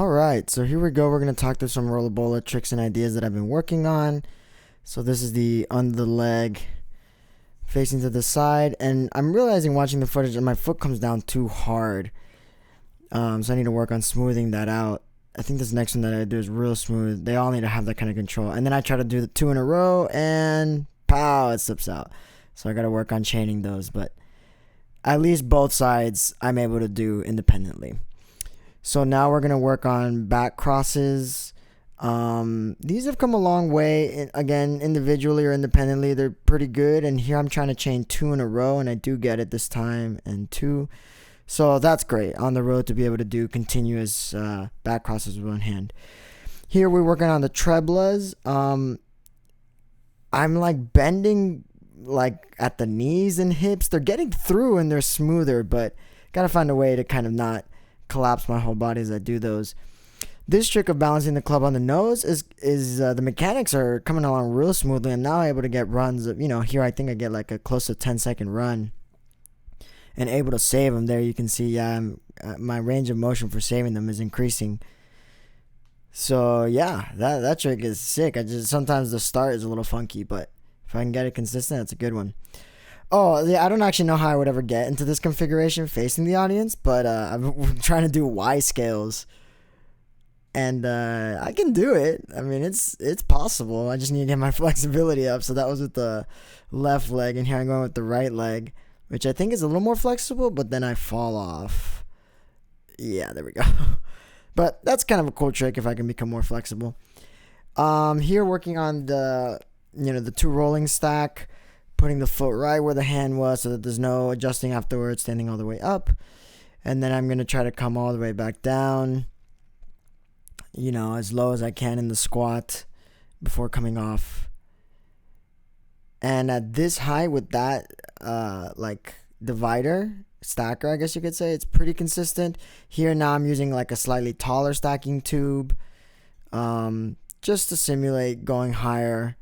Alright, so here we go. We're going to talk through some Rola Bola tricks and ideas that I've been working on. So this is the under the leg facing to the side. And I'm realizing watching the footage that my foot comes down too hard. So I need to work on smoothing that out. I think this next one that I do is real smooth. They all need to have that kind of control. And then I try to do the two in a row and pow, it slips out. So I got to work on chaining those. But at least both sides I'm able to do independently. So now we're going to work on back crosses. These have come a long way. Again, individually or independently, they're pretty good. And here I'm trying to chain two in a row, and I do get it this time, and two. So that's great on the road to be able to do continuous back crosses with one hand. Here we're working on the treblas. I'm like bending like at the knees and hips. They're getting through and they're smoother, but got to find a way to kind of not collapse my whole body as I do those. This trick of balancing the club on the nose is the mechanics are coming along real smoothly. I'm now able to get runs of, here I think I get like a close to 10-second run and able to save them. There you can see my range of motion for saving them is increasing. So yeah, that trick is sick. Sometimes the start is a little funky, but if I can get it consistent, that's a good one. Oh, yeah, I don't actually know how I would ever get into this configuration facing the audience, but I'm trying to do Y scales. And I can do it. I mean, it's possible. I just need to get my flexibility up. So that was with the left leg, and here I'm going with the right leg, which I think is a little more flexible, but then I fall off. Yeah, there we go. But that's kind of a cool trick if I can become more flexible. Here working on the two rolling stack, putting the foot right where the hand was so that there's no adjusting afterwards, standing all the way up. And then I'm going to try to come all the way back down, as low as I can in the squat before coming off. And at this height with that, stacker, I guess you could say, it's pretty consistent. Here now I'm using like a slightly taller stacking tube, just to simulate going higher,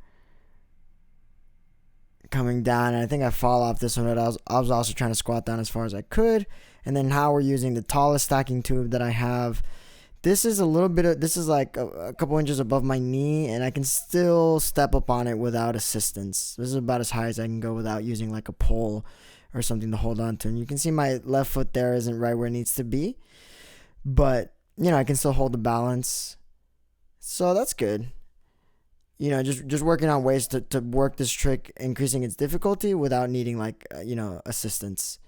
coming down. And I think I fall off this one, but I was also trying to squat down as far as I could. And then now we're using the tallest stacking tube that I have. This is like a couple inches above my knee, and I can still step up on it without assistance. This is about as high as I can go without using like a pole or something to hold on to. And you can see my left foot there isn't right where it needs to be, but I can still hold the balance. So that's good. Just working on ways to work this trick, increasing its difficulty without needing assistance.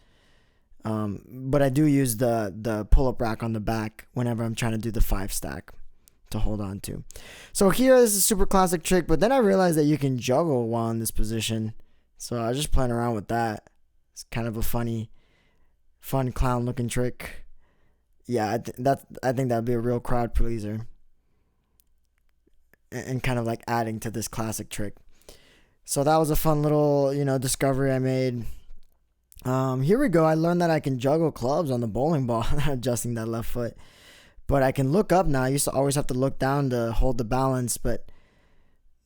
But I do use the pull-up rack on the back whenever I'm trying to do the 5 stack to hold on to. So here is a super classic trick, but then I realized that you can juggle while in this position. So I was just playing around with that. It's kind of a fun clown looking trick. Yeah, I think that'd be a real crowd pleaser. And kind of like adding to this classic trick. So that was a fun little, discovery I made. Here we go. I learned that I can juggle clubs on the bowling ball, adjusting that left foot. But I can look up now. I used to always have to look down to hold the balance, but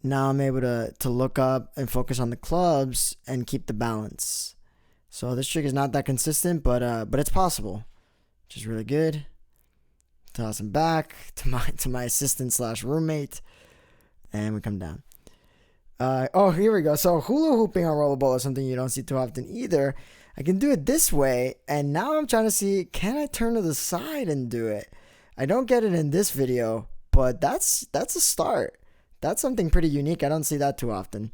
now I'm able to look up and focus on the clubs and keep the balance. So this trick is not that consistent, but it's possible, which is really good. Toss him back to my assistant / roommate. And we come down. Here we go. So hula hooping on Rola Bola is something you don't see too often either. I can do it this way, and now I'm trying to see, can I turn to the side and do it? I don't get it in this video, but that's a start. That's something pretty unique. I don't see that too often.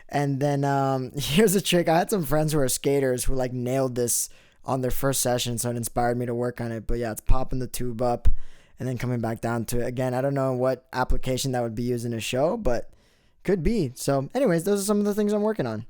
And then here's a trick. I had some friends who are skaters who like nailed this on their first session, so it inspired me to work on it. But yeah, it's popping the tube up and then coming back down to it. Again, I don't know what application that would be used in a show, but could be. So anyways, those are some of the things I'm working on.